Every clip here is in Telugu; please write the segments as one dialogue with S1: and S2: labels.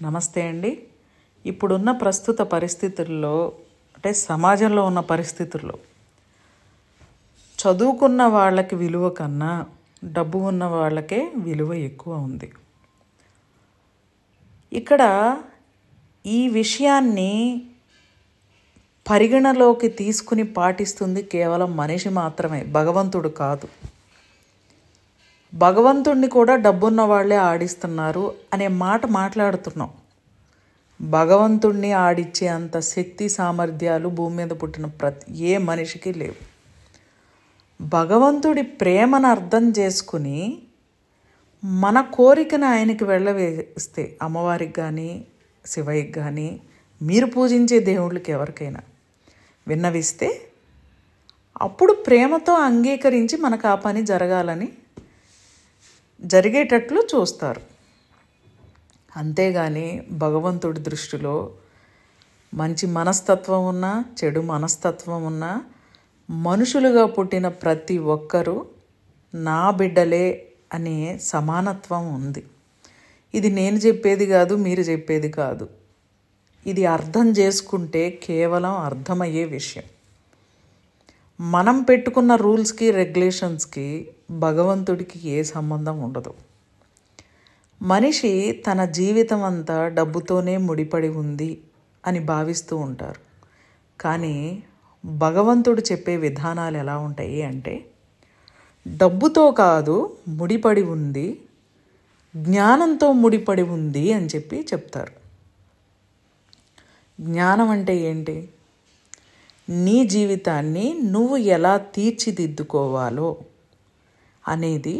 S1: నమస్తే అండి. ఇప్పుడున్న ప్రస్తుత పరిస్థితుల్లో అంటే సమాజంలో ఉన్న పరిస్థితుల్లో చదువుకున్న వాళ్ళకి విలువ కన్నా డబ్బు ఉన్న వాళ్ళకే విలువ ఎక్కువ ఉంది. ఇక్కడ ఈ విషయాన్ని పరిగణలోకి తీసుకుని పాటిస్తుంది కేవలం మనిషి మాత్రమే, భగవంతుడు కాదు. భగవంతుడిని కూడా డబ్బున్న వాళ్ళే ఆడిస్తున్నారు అనే మాట మాట్లాడుతున్నాం. భగవంతుడిని ఆడిచ్చే అంత శక్తి సామర్థ్యాలు భూమి మీద పుట్టిన ఏ మనిషికి లేవు. భగవంతుడి ప్రేమను అర్థం చేసుకుని మన కోరికను ఆయనకి వెళ్ళవేస్తే, అమ్మవారికి కానీ శివయ్యకి కానీ మీరు పూజించే దేవుళ్ళకి ఎవరికైనా విన్నవిస్తే అప్పుడు ప్రేమతో అంగీకరించి మనకు ఆ పని జరిగేటట్లు చూస్తారు. అంతేగాని భగవంతుడి దృష్టిలో మంచి మనస్తత్వం ఉన్నా చెడు మనస్తత్వం ఉన్నా మనుషులుగా పుట్టిన ప్రతి ఒక్కరూ నా బిడ్డలే అనే సమానత్వం ఉంది. ఇది నేను చెప్పేది కాదు, మీరు చెప్పేది కాదు. ఇది అర్థం చేసుకుంటే కేవలం అర్థమయ్యే విషయం. మనం పెట్టుకున్న రూల్స్కి రెగ్యులేషన్స్కి భగవంతుడికి ఏ సంబంధం ఉండదు. మనిషి తన జీవితం అంతా డబ్బుతోనే ముడిపడి ఉంది అని భావిస్తూ ఉంటారు. కానీ భగవంతుడు చెప్పే విధానాలు ఎలా ఉంటాయి అంటే, డబ్బుతో కాదు ముడిపడి ఉంది, జ్ఞానంతో ముడిపడి ఉంది అని చెప్పి చెప్తారు. జ్ఞానం అంటే ఏంటి? నీ జీవితాన్ని నువ్వు ఎలా తీర్చిదిద్దుకోవాలో అనేది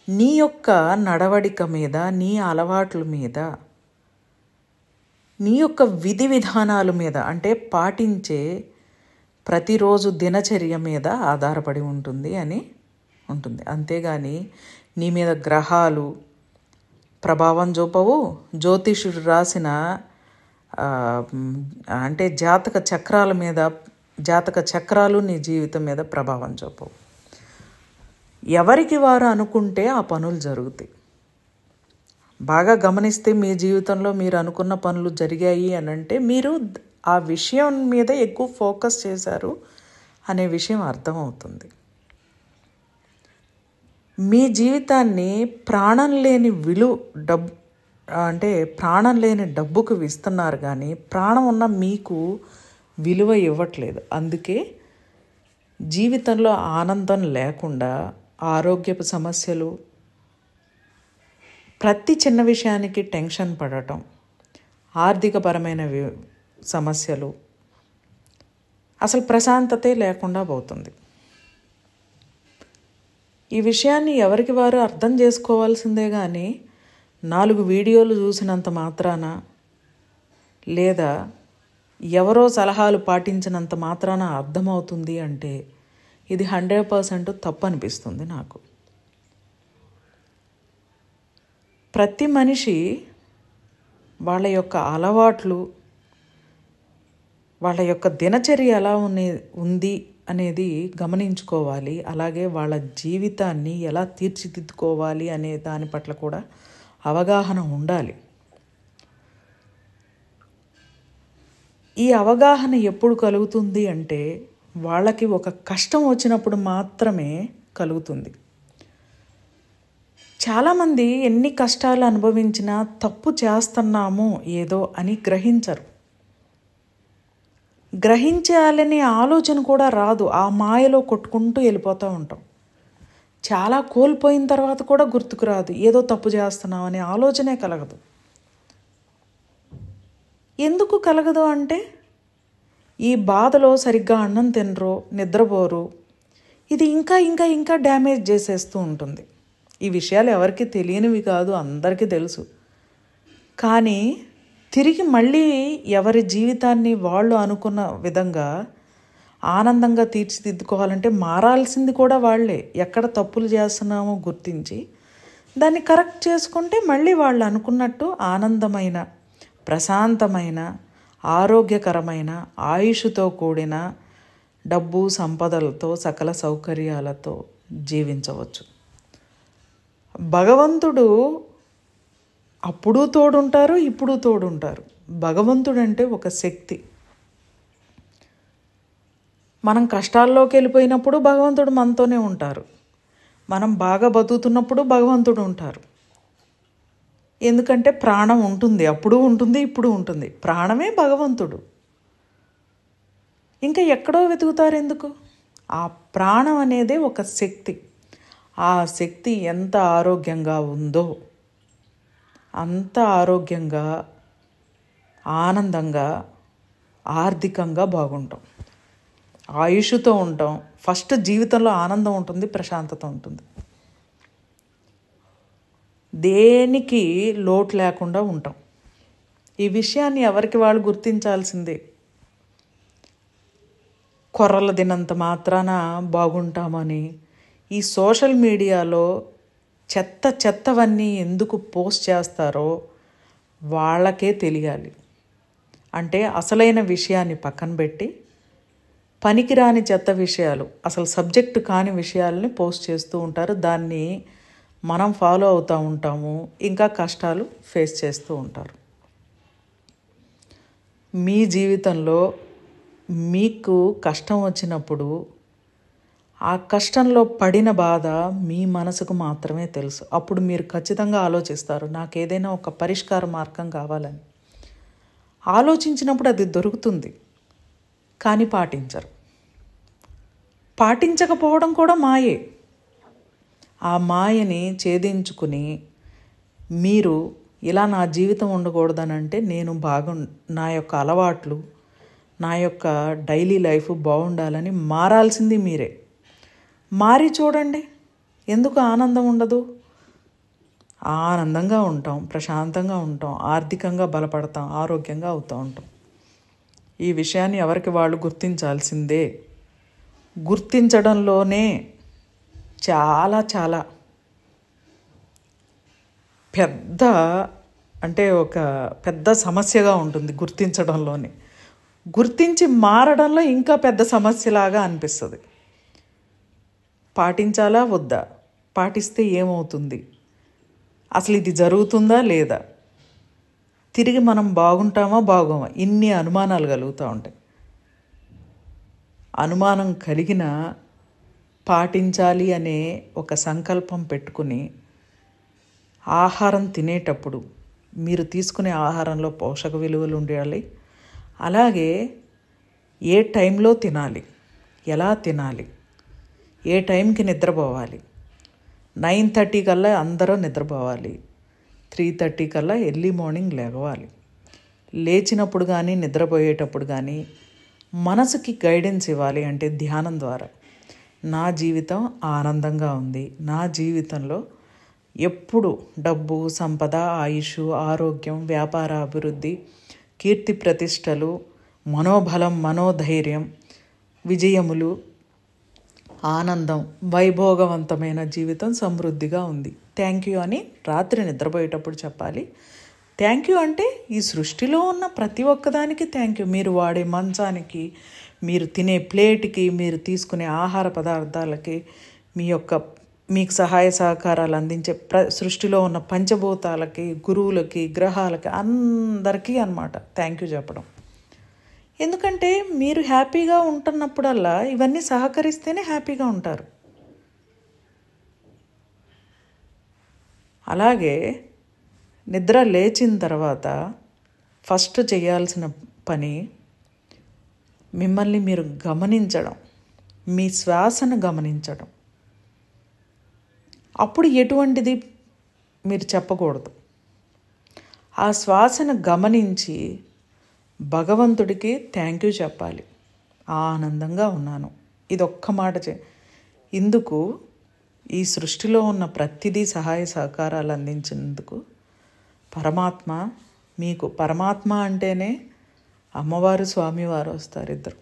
S1: నీ యొక్క నడవడిక మీద, నీ అలవాట్ల మీద, నీ యొక్క విధి విధానాల మీద, అంటే పాటించే ప్రతిరోజు దినచర్య మీద ఆధారపడి ఉంటుంది. అంతేగాని నీ మీద గ్రహాలు ప్రభావం చూపవు. జ్యోతిషుడు రాసిన అంటే జాతక చక్రాలు నీ జీవితం మీద ప్రభావం చూపవు. ఎవరికి వారు అనుకుంటే ఆ పనులు జరుగుతాయి. బాగా గమనిస్తే మీ జీవితంలో మీరు అనుకున్న పనులు జరిగాయి అని అంటే మీరు ఆ విషయం మీద ఎక్కువ ఫోకస్ చేశారు అనే విషయం అర్థమవుతుంది. మీ జీవితాన్ని ప్రాణం లేని ప్రాణం లేని డబ్బుకు ఇస్తున్నారు, కానీ ప్రాణం ఉన్న మీకు విలువ ఇవ్వట్లేదు. అందుకే జీవితంలో ఆనందం లేకుండా ఆరోగ్యపు సమస్యలు, ప్రతి చిన్న విషయానికి టెన్షన్ పడటం, ఆర్థికపరమైన సమస్యలు, అసలు ప్రశాంతతే లేకుండా పోతుంది. ఈ విషయాన్ని ఎవరికి వారు అర్థం చేసుకోవాల్సిందే, కానీ 4 వీడియోలు చూసినంత మాత్రాన లేదా ఎవరో సలహాలు పాటించినంత మాత్రాన అర్థమవుతుంది అంటే ఇది 100% తప్పు అనిపిస్తుంది నాకు. ప్రతి మనిషి వాళ్ళ యొక్క అలవాట్లు, వాళ్ళ యొక్క దినచర్య ఎలా ఉంది అనేది గమనించుకోవాలి. అలాగే వాళ్ళ జీవితాన్ని ఎలా తీర్చిదిద్దుకోవాలి అనే దాని పట్ల కూడా అవగాహన ఉండాలి. ఈ అవగాహన ఎప్పుడు కలుగుతుంది అంటే వాళ్ళకి ఒక కష్టం వచ్చినప్పుడు మాత్రమే కలుగుతుంది. చాలామంది ఎన్ని కష్టాలు అనుభవించినా తప్పు చేస్తున్నాము ఏదో అని గ్రహించరు. గ్రహించాలనే ఆలోచన కూడా రాదు. ఆ మాయలో కొట్టుకుంటూ వెళ్ళిపోతూ ఉంటాం. చాలా కోల్పోయిన తర్వాత కూడా గుర్తుకు రాదు, ఏదో తప్పు చేస్తున్నాం అనే ఆలోచనే కలగదు. ఎందుకు కలగదు అంటే ఈ బాధలో సరిగ్గా అన్నం తినరు, నిద్రపోరు. ఇది ఇంకా ఇంకా ఇంకా డ్యామేజ్ చేసేస్తూ ఉంటుంది. ఈ విషయాలు ఎవరికి తెలియనివి కాదు, అందరికీ తెలుసు. కానీ తిరిగి మళ్ళీ ఎవరి జీవితాన్ని వాళ్ళు అనుకున్న విధంగా ఆనందంగా తీర్చిదిద్దుకోవాలంటే మారాల్సింది కూడా వాళ్ళే. ఎక్కడ తప్పులు చేస్తున్నామో గుర్తించి దాన్ని కరెక్ట్ చేసుకుంటే మళ్ళీ వాళ్ళు అనుకున్నట్టు ఆనందమైన, ప్రశాంతమైన, ఆరోగ్యకరమైన, ఆయుష్తో కూడిన, డబ్బు సంపదలతో, సకల సౌకర్యాలతో జీవించవచ్చు. భగవంతుడు అప్పుడు తోడుంటారు, ఇప్పుడు తోడుంటారు. భగవంతుడంటే ఒక శక్తి. మనం కష్టాల్లోకి వెళ్ళిపోయినప్పుడు భగవంతుడు మనతోనే ఉంటారు. మనం బాగా బతుకుతున్నప్పుడు భగవంతుడు ఉంటారు. ఎందుకంటే ప్రాణం ఉంటుంది, అప్పుడు ఉంటుంది, ఇప్పుడు ఉంటుంది. ప్రాణమే భగవంతుడు. ఇంకా ఎక్కడో వెతుకుతారు ఎందుకు? ఆ ప్రాణం అనేదే ఒక శక్తి. ఆ శక్తి ఎంత ఆరోగ్యంగా ఉందో అంత ఆరోగ్యంగా, ఆనందంగా, ఆర్థికంగా బాగుంటాం, ఆయుష్తో ఉంటాం. ఫస్ట్ జీవితంలో ఆనందం ఉంటుంది, ప్రశాంతత ఉంటుంది, దేనికి లోటు లేకుండా ఉంటాం. ఈ విషయాన్ని ఎవరికి వాళ్ళు గుర్తించాల్సిందే. కొర్రల దినంత మాత్రాన బాగుంటామని ఈ సోషల్ మీడియాలో చెత్తవన్నీ ఎందుకు పోస్ట్ చేస్తారో వాళ్ళకే తెలియాలి. అంటే అసలైన విషయాన్ని పక్కన పెట్టి పనికిరాని చెత్త విషయాలు, అసలు సబ్జెక్టు కాని విషయాలని పోస్ట్ చేస్తూ ఉంటారు. దాన్ని మనం ఫాలో అవుతూ ఉంటాము, ఇంకా కష్టాలు ఫేస్ చేస్తూ ఉంటారు. మీ జీవితంలో మీకు కష్టం వచ్చినప్పుడు ఆ కష్టంలో పడిన బాధ మీ మనసుకు మాత్రమే తెలుసు. అప్పుడు మీరు ఖచ్చితంగా ఆలోచిస్తారు, నాకు ఏదైనా ఒక పరిష్కార మార్గం కావాలని. ఆలోచించినప్పుడు అది దొరుకుతుంది, కానీ పాటించరు. పాటించకపోవడం కూడా మాయే. ఆ మాయని ఛేదించుకుని మీరు ఇలా నా జీవితం ఉండకూడదనంటే నా యొక్క అలవాట్లు, నా యొక్క డైలీ లైఫ్ బాగుండాలని మారాల్సింది మీరే. మారి చూడండి, ఎందుకు ఆనందం ఉండదు? ఆనందంగా ఉంటాం, ప్రశాంతంగా ఉంటాం, ఆర్థికంగా బలపడతాం, ఆరోగ్యంగా అవుతూ ఉంటాం. ఈ విషయాన్ని ఎవరికి వాళ్ళు గుర్తించాల్సిందే. గుర్తించడంలోనే చాలా చాలా పెద్ద, అంటే ఒక పెద్ద సమస్యగా ఉంటుంది గుర్తించడంలోనే. గుర్తించి మారడంలో ఇంకా పెద్ద సమస్యలాగా అనిపిస్తుంది. పాటించాలా వద్దా? పాటిస్తే ఏమవుతుంది? అసలు ఇది జరుగుతుందా లేదా? తిరిగి మనం బాగుంటామా బాగోమా? ఇన్ని అనుమానాలు కలుగుతూ ఉంటాయి. అనుమానం కలిగిన పాటించాలి అనే ఒక సంకల్పం పెట్టుకుని ఆహారం తినేటప్పుడు మీరు తీసుకునే ఆహారంలో పోషక విలువలు ఉండాలి. అలాగే ఏ టైంలో తినాలి, ఎలా తినాలి, ఏ టైంకి నిద్రపోవాలి. 9:30 కల్లా అందరూ నిద్రపోవాలి, 3:30 కల్లా ఎర్లీ మార్నింగ్ లేవాలి. లేచినప్పుడు కానీ నిద్రపోయేటప్పుడు కానీ మనసుకి గైడెన్స్ ఇవ్వాలి. అంటే ధ్యానం ద్వారా నా జీవితం ఆనందంగా ఉంది, నా జీవితంలో ఎప్పుడు డబ్బు, సంపద, ఆయుష్, ఆరోగ్యం, వ్యాపార అభివృద్ధి, కీర్తి ప్రతిష్టలు, మనోబలం, మనోధైర్యం, విజయములు, ఆనందం, వైభోగవంతమైన జీవితం సమృద్ధిగా ఉంది, థ్యాంక్ యూ అని రాత్రి నిద్రపోయేటప్పుడు చెప్పాలి. థ్యాంక్ యూ అంటే ఈ సృష్టిలో ఉన్న ప్రతి ఒక్కదానికి థ్యాంక్ యూ. మీరు వాడే మంచానికి, మీరు తినే ప్లేట్కి, మీరు తీసుకునే ఆహార పదార్థాలకి, మీకు సహాయ సహకారాలు అందించే సృష్టిలో ఉన్న పంచభూతాలకి, గురువులకి, గ్రహాలకి, అందరికీ అన్నమాట థ్యాంక్ యూ చెప్పడం. ఎందుకంటే మీరు హ్యాపీగా ఉంటున్నప్పుడల్లా ఇవన్నీ సహకరిస్తేనే హ్యాపీగా ఉంటారు. అలాగే నిద్ర లేచిన తర్వాత ఫస్ట్ చేయాల్సిన పని మిమ్మల్ని మీరు గమనించడం, మీ శ్వాసను గమనించడం. అప్పుడు ఎటువంటిది మీరు చెప్పకూడదు. ఆ శ్వాసను గమనించి భగవంతుడికి థ్యాంక్ యూ చెప్పాలి. ఆనందంగా ఉన్నాను, ఇది ఒక్క మాట ఇందుకు ఈ సృష్టిలో ఉన్న ప్రతిదీ సహాయ సహకారాలు అందించినందుకు పరమాత్మ అంటేనే అమ్మవారు, స్వామివారు వస్తారు ఇద్దరు.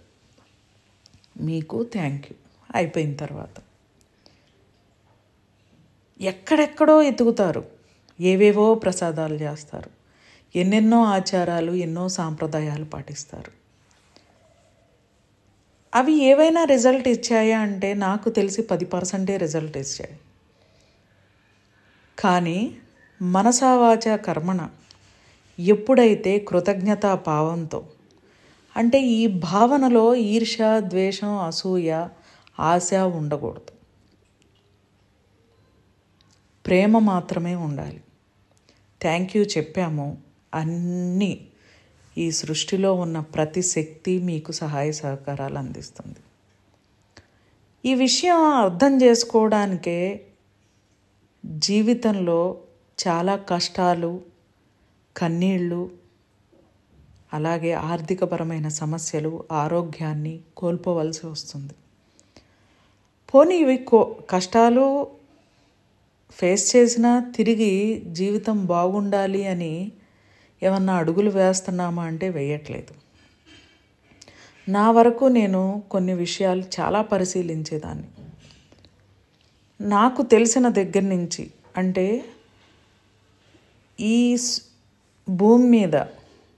S1: మీకు థ్యాంక్ యూ అయిపోయిన తర్వాత ఎక్కడెక్కడో ఎతుకుతారు, ఏవేవో ప్రసాదాలు చేస్తారు, ఎన్నెన్నో ఆచారాలు, ఎన్నో సాంప్రదాయాలు పాటిస్తారు. అవి ఏవైనా రిజల్ట్ ఇచ్చాయా అంటే నాకు తెలిసి 10% రిజల్ట్ ఇచ్చాయి. కానీ మనసా వాచా కర్మణ ఎప్పుడైతే కృతజ్ఞతా భావంతో, అంటే ఈ భావనలో ఈర్ష, ద్వేషం, అసూయ, ఆశ ఉండకూడదు. ప్రేమ మాత్రమే ఉండాలి. థ్యాంక్ యూ చెప్పాము అన్నీ ఈ సృష్టిలో ఉన్న ప్రతి శక్తి మీకు సహాయ సహకారాలు అందిస్తుంది. ఈ విషయం అర్థం చేసుకోవడానికే జీవితంలో చాలా కష్టాలు, కన్నీళ్ళు, అలాగే ఆర్థికపరమైన సమస్యలు, ఆరోగ్యాన్ని కోల్పోవలసి వస్తుంది. పోనీ ఇవి కష్టాలు ఫేస్ చేసినా తిరిగి జీవితం బాగుండాలి అని ఏమన్నా అడుగులు వేస్తున్నామా అంటే వేయట్లేదు. నా వరకు నేను కొన్ని విషయాలు చాలా పరిశీలించేదాన్ని. నాకు తెలిసిన దగ్గర నుంచి, అంటే ఈ భూమి మీద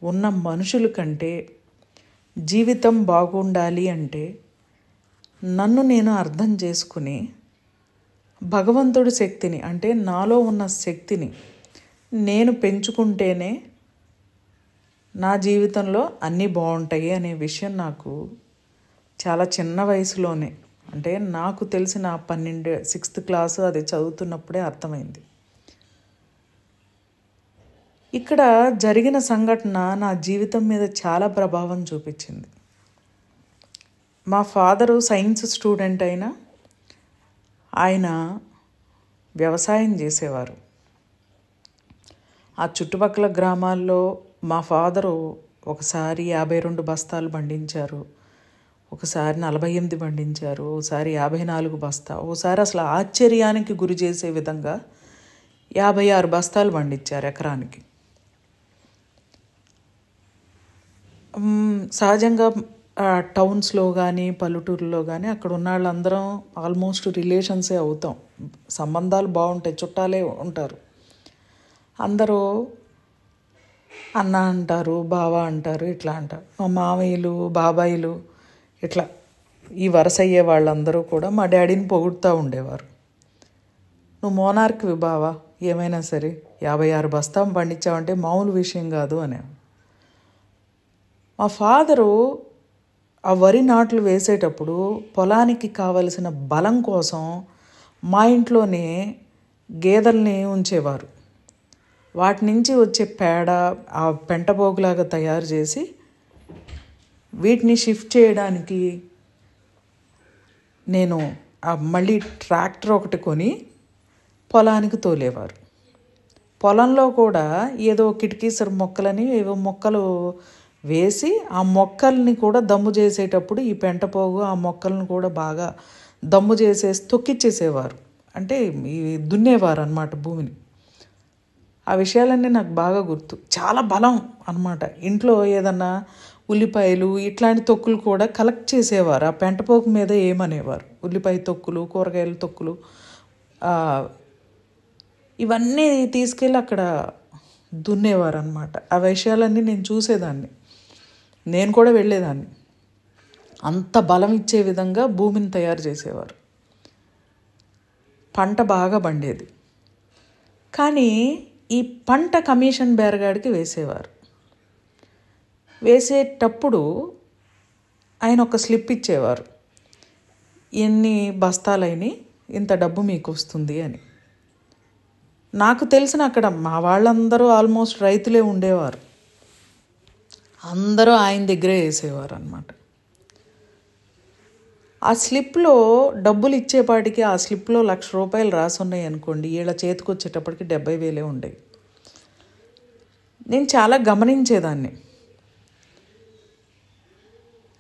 S1: ఉన్న మనుషుల కంటే జీవితం బాగుండాలి అంటే నన్ను నేను అర్థం చేసుకుని భగవంతుడి శక్తిని, అంటే నాలో ఉన్న శక్తిని నేను పెంచుకుంటేనే నా జీవితంలో అన్నీ బాగుంటాయి అనే విషయం నాకు చాలా చిన్న వయసులోనే, అంటే నాకు తెలిసిన 6th క్లాసు అది చదువుతున్నప్పుడే అర్థమైంది. ఇక్కడ జరిగిన సంఘటన నా జీవితం మీద చాలా ప్రభావం చూపించింది. మా ఫాదరు సైన్స్ స్టూడెంట్ అయినా ఆయన వ్యవసాయం చేసేవారు. ఆ చుట్టుపక్కల గ్రామాల్లో మా ఫాదరు ఒకసారి 52 బస్తాలు పండించారు, ఒకసారి 48 పండించారు, ఒకసారి 54 బస్తా, ఒకసారి అసలు ఆశ్చర్యానికి గురి చేసే విధంగా 56 బస్తాలు పండించారు ఎకరానికి. సహజంగా టౌన్స్లో కానీ పల్లెటూరులో కానీ అక్కడ ఉన్న వాళ్ళందరం ఆల్మోస్ట్ రిలేషన్సే అవుతాం, సంబంధాలు బాగుంటాయి, చుట్టాలే ఉంటారు. అందరూ అన్న అంటారు, బావ అంటారు, ఇట్లా అంటారు. మా మామయ్యలు, బాబాయిలు, ఇట్లా ఈ వరుస అయ్యే వాళ్ళందరూ కూడా మా డాడీని పొగుడుతూ ఉండేవారు. నువ్వు మోనార్క్వి బావా, ఏమైనా సరే 56 బస్తాం పండించావంటే మామూలు విషయం కాదు అనే. మా ఫాదరు ఆ వరి నాట్లు వేసేటప్పుడు పొలానికి కావలసిన బలం కోసం మా ఇంట్లోనే గేదెల్ని ఉంచేవారు. వాటి నుంచి వచ్చే పేడ ఆ పెంటపోగులాగా తయారు చేసి వీటిని షిఫ్ట్ చేయడానికి నేను మళ్ళీ ట్రాక్టర్ ఒకటి కొని పొలానికి తోలేవారు. పొలంలో కూడా ఏదో కిటికీసరు మొక్కలని ఏవో మొక్కలు వేసి ఆ మొక్కల్ని కూడా దమ్ము చేసేటప్పుడు ఈ పెంటపోగు ఆ మొక్కలను కూడా బాగా దమ్ము చేసేసి తొక్కిచ్చేసేవారు, అంటే ఈ దున్నేవారు అన్నమాట భూమిని. ఆ విషయాలన్నీ నాకు బాగా గుర్తు. చాలా బలం అన్నమాట. ఇంట్లో ఏదన్నా ఉల్లిపాయలు ఇట్లాంటి తొక్కులు కూడా కలెక్ట్ చేసేవారు. ఆ పెంటపోకు మీద ఏమనేవారు, ఉల్లిపాయ తొక్కులు, కూరగాయల తొక్కులు, ఇవన్నీ తీసుకెళ్ళి అక్కడ దున్నేవారు అన్నమాట. ఆ విషయాలన్నీ నేను చూసేదాన్ని, నేను కూడా వెళ్ళేదాన్ని. అంత బలం ఇచ్చే విధంగా భూమిని తయారు చేసేవారు. పంట బాగా పండేది. కానీ ఈ పంట కమిషన్ బేరగాడికి వేసేవారు. వేసేటప్పుడు ఆయన ఒక స్లిప్ ఇచ్చేవారు, ఎన్ని బస్తాలైనా ఇంత డబ్బు మీకు వస్తుంది అని. నాకు తెలిసిన అక్కడ మా వాళ్ళందరూ ఆల్మోస్ట్ రైతులే ఉండేవారు. అందరూ ఆయన దగ్గరే వేసేవారు అన్నమాట. ఆ స్లిప్లో డబ్బులు ఇచ్చేపాటికి ఆ స్లిప్లో 1,00,000 రూపాయలు రాసి ఉన్నాయి అనుకోండి, వీళ్ళ చేతికి వచ్చేటప్పటికి 70,000 ఉండేవి. నేను చాలా గమనించేదాన్ని.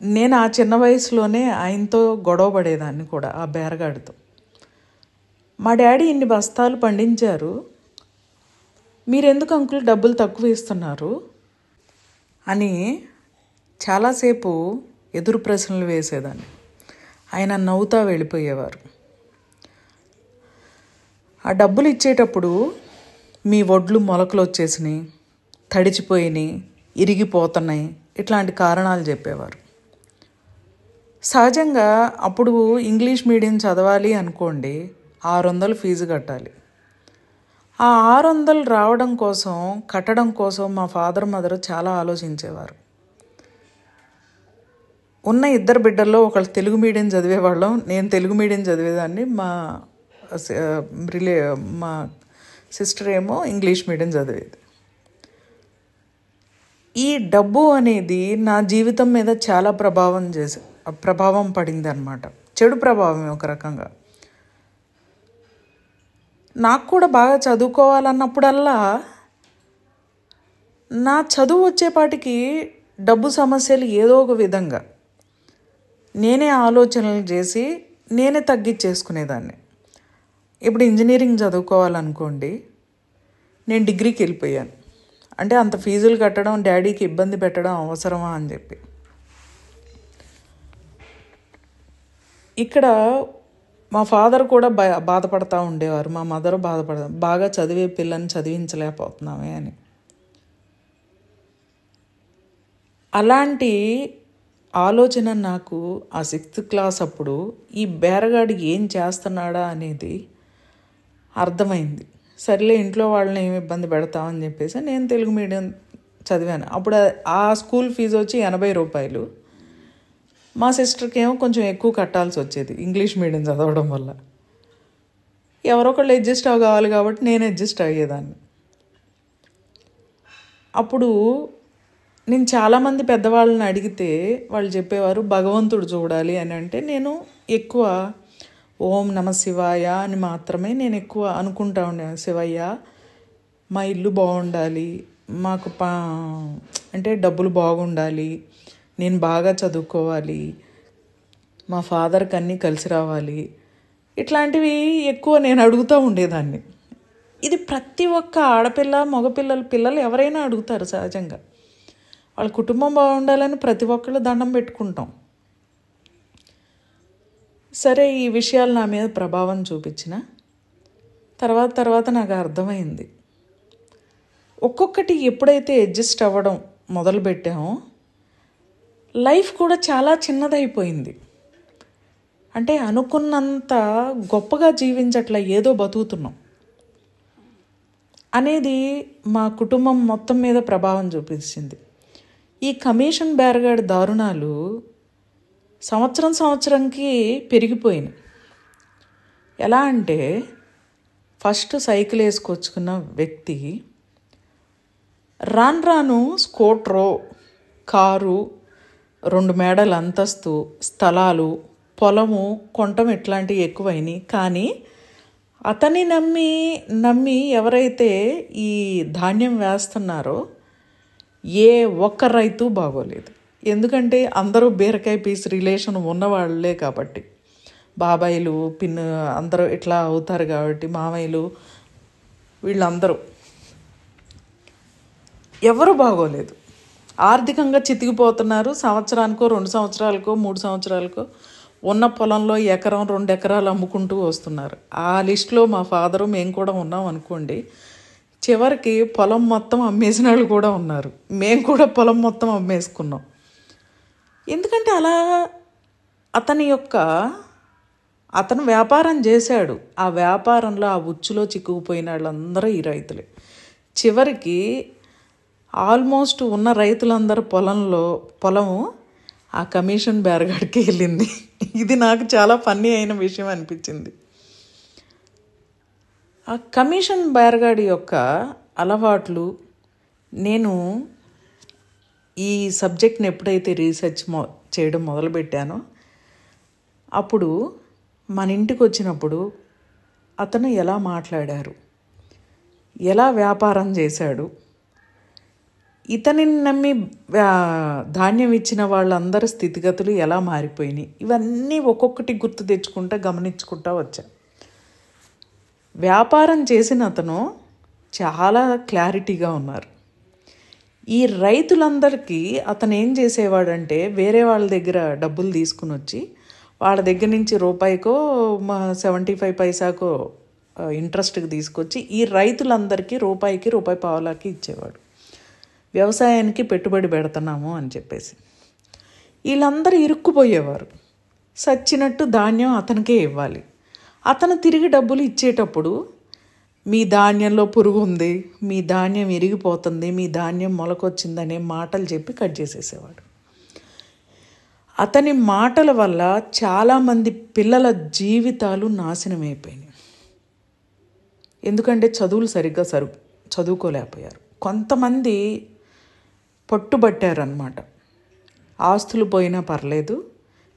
S1: నేను ఆ చిన్న వయసులోనే ఆయనతో గొడవ పడేదాన్ని కూడా, ఆ బేరగాడితో. మా డాడీ ఇన్ని బస్తాలు పండించారు, మీరెందుకు అంకుల్ డబ్బులు తక్కువ ఇస్తున్నారు అని చాలాసేపు ఎదురు ప్రశ్నలు వేసేదాన్ని. ఆయన నవ్వుతా వెళ్ళిపోయేవారు. ఆ డబ్బులు ఇచ్చేటప్పుడు మీ వడ్లు మొలకలు వచ్చేసినాయి, తడిచిపోయినాయి, ఇరిగిపోతున్నాయి, ఇట్లాంటి కారణాలు చెప్పేవారు. సహజంగా అప్పుడు ఇంగ్లీష్ మీడియం చదవాలి అనుకోండి, 600 ఫీజు కట్టాలి. ఆ 600 రావడం కోసం, కట్టడం కోసం మా ఫాదర్ మదర్ చాలా ఆలోచించేవారు. ఉన్న ఇద్దరు బిడ్డల్లో ఒకళ్ళు తెలుగు మీడియం చదివేవాళ్ళం, నేను తెలుగు మీడియం చదివేదాన్ని. రిలే మా సిస్టర్ ఏమో ఇంగ్లీష్ మీడియం చదివేది. ఈ డబ్బు అనేది నా జీవితం మీద చాలా ప్రభావం పడింది అన్నమాట. చెడు ప్రభావం ఒక రకంగా. నాకు కూడా బాగా చదువుకోవాలన్నప్పుడల్లా నా చదువు వచ్చేపాటికి డబ్బు సమస్యలు ఏదో ఒక విధంగా నేనే ఆలోచనలు చేసి నేనే తగ్గించేసుకునేదాన్ని. ఇప్పుడు ఇంజనీరింగ్ చదువుకోవాలనుకోండి, నేను డిగ్రీకి వెళ్ళిపోయాను. అంటే అంత ఫీజులు కట్టడం, డాడీకి ఇబ్బంది పెట్టడం అవసరమా అని చెప్పి. ఇక్కడ మా ఫాదర్ కూడా బాధపడతా ఉండేవారు, మా మదర్ బాగా చదివే పిల్లని చదివించలేకపోతున్నామే అని. అలాంటి ఆలోచన నాకు ఆ 6th క్లాస్ అప్పుడు ఈ బేరగాడు ఏం చేస్తున్నాడా అనేది అర్థమైంది. సర్లే ఇంట్లో వాళ్ళని ఏమి ఇబ్బంది పెడతామని చెప్పేసి నేను తెలుగు మీడియం చదివాను. అప్పుడు ఆ స్కూల్ ఫీజు వచ్చి 80 రూపాయలు. మా సిస్టర్కి ఏమో కొంచెం ఎక్కువ కట్టాల్సి వచ్చేది ఇంగ్లీష్ మీడియం చదవడం వల్ల. ఎవరొకళ్ళు అడ్జస్ట్ అవ్వాలి కాబట్టి నేను అడ్జస్ట్ అయ్యేదాన్ని. అప్పుడు నేను చాలామంది పెద్దవాళ్ళని అడిగితే వాళ్ళు చెప్పేవారు భగవంతుడు చూడాలి అని. అంటే నేను ఎక్కువ ఓం నమ శివాయ అని మాత్రమే నేను ఎక్కువ అనుకుంటా ఉండేది. శివయ్య, మా ఇల్లు బాగుండాలి, మాకు అంటే డబ్బులు బాగుండాలి, నేను బాగా చదువుకోవాలి, మా ఫాదర్కి అన్నీ కలిసి రావాలి, ఇట్లాంటివి ఎక్కువ నేను అడుగుతూ ఉండేదాన్ని. ఇది ప్రతి ఒక్క ఆడపిల్ల, పిల్లలు ఎవరైనా అడుగుతారు సహజంగా. వాళ్ళ కుటుంబం బాగుండాలని ప్రతి ఒక్కళ్ళు దండం పెట్టుకుంటాం. సరే, ఈ విషయాలు నా మీద ప్రభావం చూపించిన తర్వాత నాకు అర్థమైంది. ఒక్కొక్కటి ఎప్పుడైతే అడ్జస్ట్ అవ్వడం మొదలుపెట్టామో లైఫ్ కూడా చాలా చిన్నదైపోయింది. అంటే అనుకున్నంత గొప్పగా జీవించట్లా, ఏదో బతుకుతున్నాం అనేది మా కుటుంబం మొత్తం మీద ప్రభావం చూపించింది. ఈ కమిషన్ బేరగాడి దారుణాలు సంవత్సరంకి పెరిగిపోయినాయి. ఎలా అంటే ఫస్ట్ సైకిల్ వేసుకొచ్చుకున్న వ్యక్తి రాను స్కూటరు, కారు, 2 మేడల అంతస్తు, స్థలాలు, పొలము కొనటం ఇట్లాంటివి ఎక్కువైనాయి. కానీ అతన్ని నమ్మి ఎవరైతే ఈ ధాన్యం వేస్తున్నారో ఏ ఒక్క రైతు బాగోలేదు. ఎందుకంటే అందరూ బీరకాయ పీస్ రిలేషన్ ఉన్నవాళ్ళే కాబట్టి, బాబాయిలు అందరూ ఇట్లా అవుతారు కాబట్టి, మామయ్యలు వీళ్ళందరూ ఎవరు బాగోలేదు. ఆర్థికంగా చితికిపోతున్నారు. సంవత్సరానికో 2 సంవత్సరాలకో 3 సంవత్సరాలకో ఉన్న పొలంలో 1-2 ఎకరాలు అమ్ముకుంటూ వస్తున్నారు. ఆ లిస్టులో మా ఫాదరు మేము కూడా ఉన్నాం అనుకోండి. చివరికి పొలం మొత్తం అమ్మేసిన వాళ్ళు కూడా ఉన్నారు. మేము కూడా పొలం మొత్తం అమ్మేసుకున్నాం. ఎందుకంటే అలా అతను వ్యాపారం చేశాడు. ఆ వ్యాపారంలో ఆ ఉచ్చులో చిక్కుకుపోయిన వాళ్ళందరూ ఈ రైతులే. చివరికి ఆల్మోస్ట్ ఉన్న రైతులందరూ పొలము ఆ కమిషన్ బేరగాడికి వెళ్ళింది. ఇది నాకు చాలా ఫన్నీ అయిన విషయం అనిపించింది. ఆ కమిషన్ బేరగాడి యొక్క అలవాట్లు, నేను ఈ సబ్జెక్ట్ని ఎప్పుడైతే రీసెర్చ్ చేయడం మొదలుపెట్టానో అప్పుడు మన ఇంటికి వచ్చినప్పుడు అతను ఎలా మాట్లాడారు, ఎలా వ్యాపారం చేశాడు, ఇతనిని నమ్మి ధాన్యం ఇచ్చిన వాళ్ళందరి స్థితిగతులు ఎలా మారిపోయినాయి, ఇవన్నీ ఒక్కొక్కటి గుర్తు తెచ్చుకుంటా గమనించుకుంటా వచ్చా. వ్యాపారం చేసిన అతను చాలా క్లారిటీగా ఉన్నారు. ఈ రైతులందరికీ అతను ఏం చేసేవాడంటే వేరే వాళ్ళ దగ్గర డబ్బులు తీసుకుని వచ్చి వాళ్ళ దగ్గర నుంచి రూపాయికో 75 పైసాకో ఇంట్రెస్ట్కి తీసుకొచ్చి ఈ రైతులందరికీ రూపాయికి రూపాయి పావలాకి ఇచ్చేవాడు. వ్యవసాయానికి పెట్టుబడి పెడుతున్నాము అని చెప్పేసి వీళ్ళందరూ ఇరుక్కుపోయేవారు. సచ్చినట్టు ధాన్యం అతనికే ఇవ్వాలి. అతను తిరిగి డబ్బులు ఇచ్చేటప్పుడు మీ ధాన్యంలో పురుగు ఉంది, మీ ధాన్యం ఇరిగిపోతుంది, మీ ధాన్యం మొలకొచ్చిందనే మాటలు చెప్పి కట్ చేసేసేవాడు. అతని మాటల వల్ల చాలామంది పిల్లల జీవితాలు నాశనమైపోయినాయి. ఎందుకంటే చదువులు సరిగ్గా చదువుకోలేకపోయారు. కొంతమంది పట్టుబట్టారనమాట. ఆస్తులు పోయినా పర్లేదు,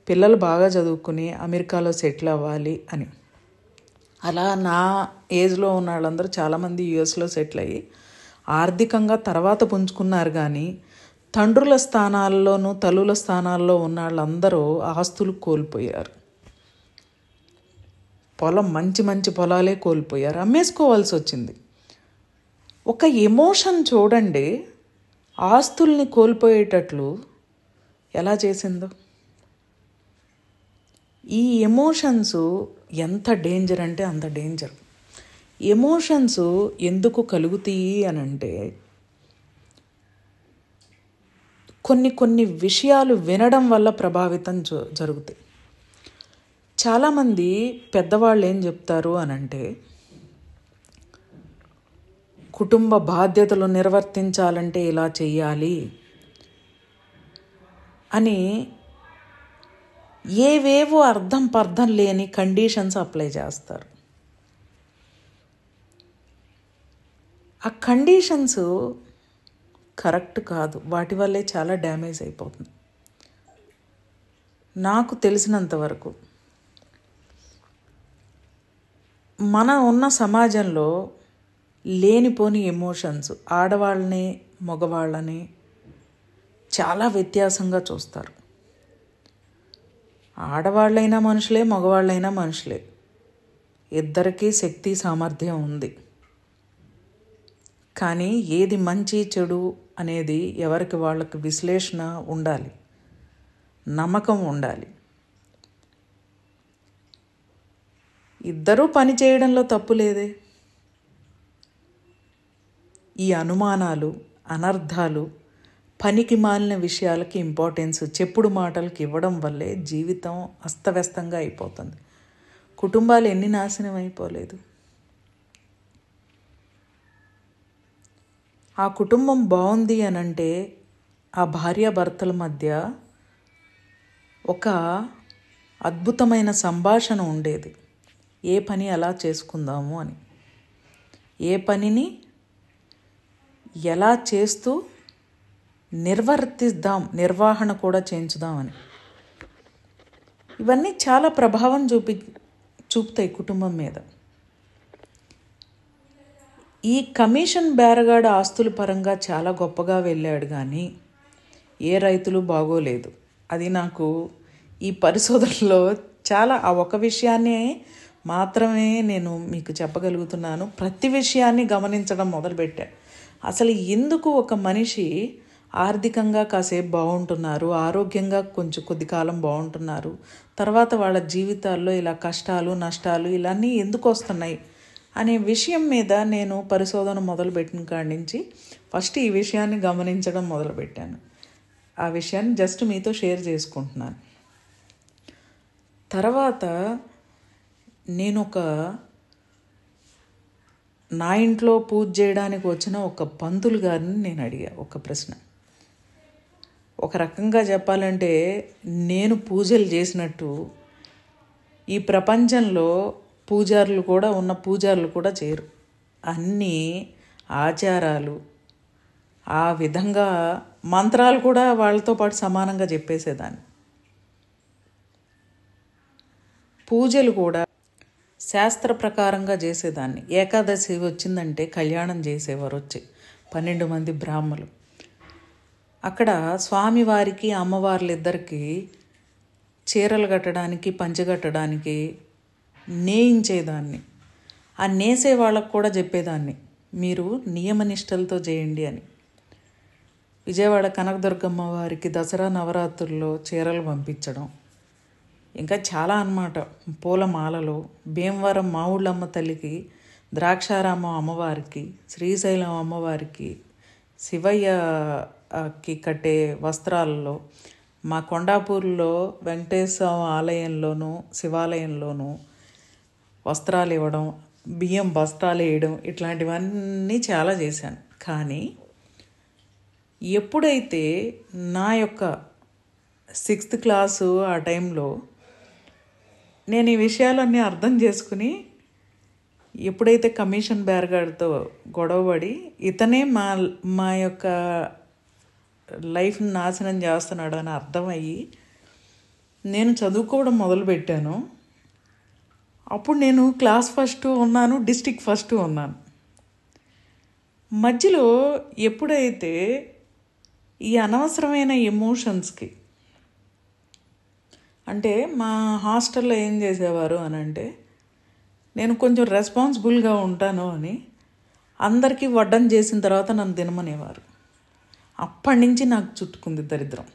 S1: పిల్లలు బాగా చదువుకుని అమెరికాలో సెటిల్ అవ్వాలి అని. అలా నా ఏజ్లో ఉన్న వాళ్ళందరూ చాలామంది యూఎస్లో సెటిల్ అయ్యి ఆర్థికంగా తర్వాత పుంజుకున్నారు. కానీ తండ్రుల స్థానాల్లోనూ తల్లుల స్థానాల్లో ఉన్న వాళ్ళందరూ ఆస్తులు కోల్పోయారు. మంచి మంచి పొలాలే కోల్పోయారు, అమ్మేసుకోవాల్సి వచ్చింది. ఒక ఎమోషన్ చూడండి, ఆస్తుల్ని కోల్పోయేటట్లు ఎలా చేసిందో. ఈ ఎమోషన్స్ ఎంత డేంజర్ అంటే అంత డేంజర్. ఎమోషన్స్ ఎందుకు కలుగుతాయి అని అంటే, కొన్ని విషయాలు వినడం వల్ల ప్రభావితం జరుగుతాయి. చాలామంది పెద్దవాళ్ళు ఏం చెప్తారు అని అంటే, కుటుంబ బాధ్యతలు నిర్వర్తించాలంటే ఇలా చెయ్యాలి అని ఏవేవో పర్థం లేని కండిషన్స్ అప్లై చేస్తారు. ఆ కండిషన్స్ కరెక్ట్ కాదు, వాటి వల్లే చాలా డ్యామేజ్ అయిపోతుంది. నాకు తెలిసినంత వరకు మన ఉన్న సమాజంలో లేనిపోని ఎమోషన్స్ ఆడవాళ్ళని మగవాళ్ళని చాలా వ్యత్యాసంగా చూస్తారు. ఆడవాళ్ళైనా మనుషులే, మగవాళ్ళైనా మనుషులే, ఇద్దరికీ శక్తి సామర్థ్యం ఉంది. కానీ ఏది మంచి చెడు అనేది ఎవరికి వాళ్ళకి విశ్లేషణ ఉండాలి, నమ్మకం ఉండాలి. ఇద్దరూ పని చేయడంలో తప్పు లేదే. ఈ అనుమానాలు, అనర్థాలు, పనికి మాలిన విషయాలకి ఇంపార్టెన్స్, చెప్పుడు మాటలకి ఇవ్వడం వల్లే జీవితం అస్తవ్యస్తంగా అయిపోతుంది. కుటుంబాలు ఎన్ని నాశనం అయిపోలేదు. ఆ కుటుంబం బాగుంది అని అంటే ఆ భార్యాభర్తల మధ్య ఒక అద్భుతమైన సంభాషణ ఉండేది. ఏ పని ఎలా చేసుకుందాము అని, ఏ పనిని ఎలా చేస్తూ నిర్వహణ కూడా చేయించుదామని. ఇవన్నీ చాలా ప్రభావం చూపుతాయి కుటుంబం మీద. ఈ కమిషన్ బేరగాడు ఆస్తుల పరంగా చాలా గొప్పగా వెళ్ళాడు, కానీ ఏ రైతులు బాగోలేదు. అది నాకు ఈ పరిశోధనలో చాలా ఆ ఒక విషయాన్ని మాత్రమే నేను మీకు చెప్పగలుగుతున్నాను. ప్రతి విషయాన్ని గమనించడం మొదలుపెట్టా. అసలు ఎందుకు ఒక మనిషి ఆర్థికంగా కాసేపు బాగుంటున్నారు, ఆరోగ్యంగా కొద్ది కాలం బాగుంటున్నారు, తర్వాత వాళ్ళ జీవితాల్లో ఇలా కష్టాలు నష్టాలు ఇలాన్నీ ఎందుకు వస్తున్నాయి అనే విషయం మీద నేను పరిశోధన మొదలుపెట్టిన కాడి నుంచి ఫస్ట్ ఈ విషయాన్ని గమనించడం మొదలుపెట్టాను. ఆ విషయాన్ని జస్ట్ మీతో షేర్ చేసుకుంటున్నాను. తర్వాత నేను నా ఇంట్లో పూజ చేయడానికి వచ్చిన ఒక పంతులు గారిని నేను అడిగా ఒక ప్రశ్న. ఒక రకంగా చెప్పాలంటే నేను పూజలు చేసినట్టు ఈ ప్రపంచంలో పూజారులు కూడా చేయరు. అన్నీ ఆచారాలు, ఆ విధంగా మంత్రాలు కూడా వాళ్ళతో పాటు సమానంగా చెప్పేసేదాన్ని. పూజలు కూడా శాస్త్ర ప్రకారంగా చేసేదాన్ని. ఏకాదశి వచ్చిందంటే కళ్యాణం చేసేవారు వచ్చి 12 మంది బ్రాహ్మలు. అక్కడ స్వామివారికి అమ్మవార్లిద్దరికీ చీరలు కట్టడానికి, పంచగట్టడానికి నేయించేదాన్ని. ఆ నేసే వాళ్ళకు కూడా చెప్పేదాన్ని, మీరు నియమనిష్టలతో చేయండి అని. విజయవాడ కనకదుర్గమ్మ వారికి దసరా నవరాత్రుల్లో చీరలు పంపించడం, ఇంకా చాలా అన్నమాట. పూలమాలలు, భీమవరం మావుళ్ళమ్మ తల్లికి, ద్రాక్షారామం అమ్మవారికి, శ్రీశైలం అమ్మవారికి, శివయ్యకి కట్టే వస్త్రాలలో, మా కొండాపూర్లో వెంకటేశ్వర ఆలయంలోనూ శివాలయంలోనూ వస్త్రాలు ఇవ్వడం, బియ్యం బస్తాలు వేయడం, ఇట్లాంటివన్నీ చాలా చేశాను. కానీ ఎప్పుడైతే నా యొక్క 6th క్లాసు ఆ టైంలో నేను ఈ విషయాలన్నీ అర్థం చేసుకుని, ఎప్పుడైతే కమిషన్ బేరగాడితో గొడవపడి ఇతనే మా యొక్క లైఫ్ని నాశనం చేస్తున్నాడు అని అర్థమయ్యి నేను చదువుకోవడం మొదలుపెట్టాను. అప్పుడు నేను క్లాస్ ఫస్ట్ ఉన్నాను, డిస్ట్రిక్ట్ ఫస్ట్ ఉన్నాను. మధ్యలో ఎప్పుడైతే ఈ అనవసరమైన ఎమోషన్స్కి, అంటే మా హాస్టల్లో ఏం చేసేవారు అని అంటే, నేను కొంచెం రెస్పాన్సిబుల్గా ఉంటాను అని అందరికీ వడ్డం చేసిన తర్వాత నన్ను తినమనేవారు. అప్పటి నుంచి నాకు చుట్టుకుంది దరిద్రం.